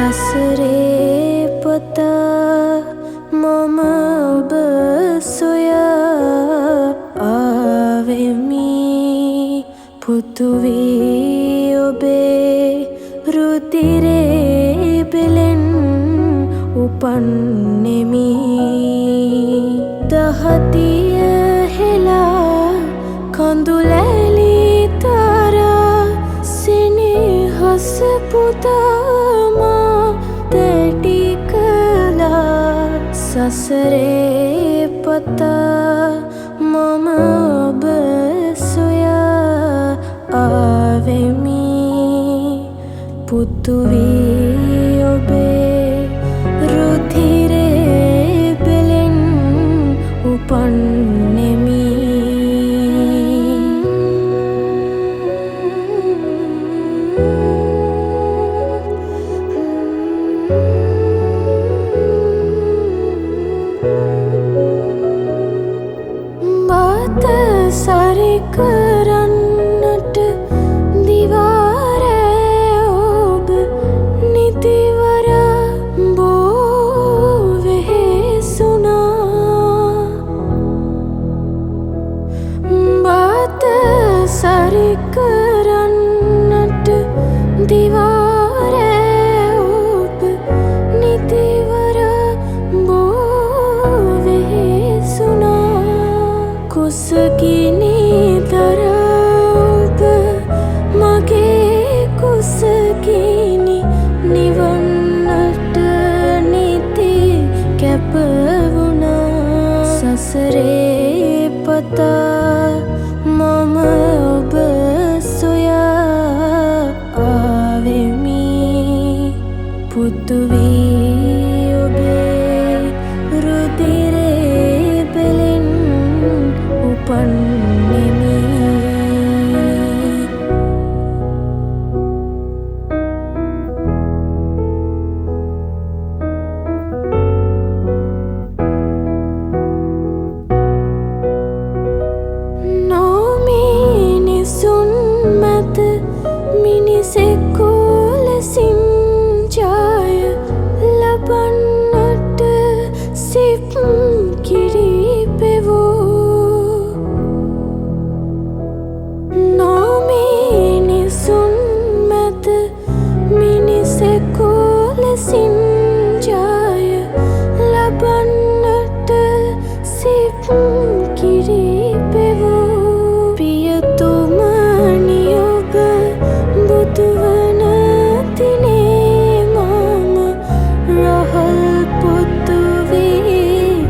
සසරේ පොතා මම ඔබ සොයා ආවෙමි පුතුවී ඔබේ රුධිරේ පෙළෙන් උපන්නෙමි දහදිය හෙලා කඳුලැලි තරා සෙනෙහස පුදා දැටි කළා සසරේ පතා මම ඔබ සොයා ආවෙමි පුතුවී ඔබේ රුධිරේ පෙළෙන් උපන්නෙමි සරි කරන්නට දිවාරෑ ඔබ නිතිවර බෝ වෙහෙසුනා බාත සරි කරන්නට දිවාරෑ ඔබ නිතිවර බෝ වෙහෙසුනා කුසගිනි දරාවක මගේ කුසගිනි නිවන්නට නිති කැපවුණා සසරේ පතා මම ඔබ සොයා ආවෙමි පුතුවී ඔබේ රුධිරේ පෙළෙන් උපන්නෙමි නොමිනිසුන් මැද මිනිසෙකු ලෙසින් ජය ලබන්නට සිත් කිරි පෙවූ නොමිනිසුන් මැද මිනිසෙකු ලෙසින් ජය ලබන්නට සිත් කිරි පෙවූ පියතුමනි ඔබ බුදුවන දිනේ මම රහල් පුතුවී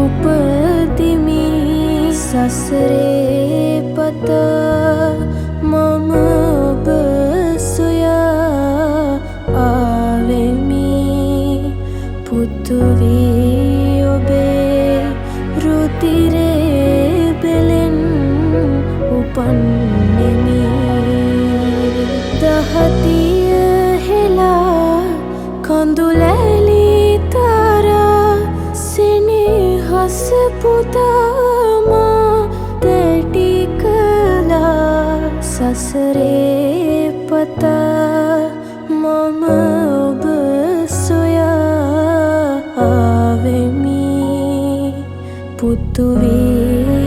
උපදිමි සසරේ පතා මම ඔබ සොයා ආවෙමි පුතුවී ඔබේ රුධිරේ පෙළෙන් උපන්නෙමි දහදිය හෙලා කඳුලැලි තරා සෙනෙහස පුදා දැටි කළා සසරේ පතා මම ඔබ සොයා ආවෙමි පුතුවී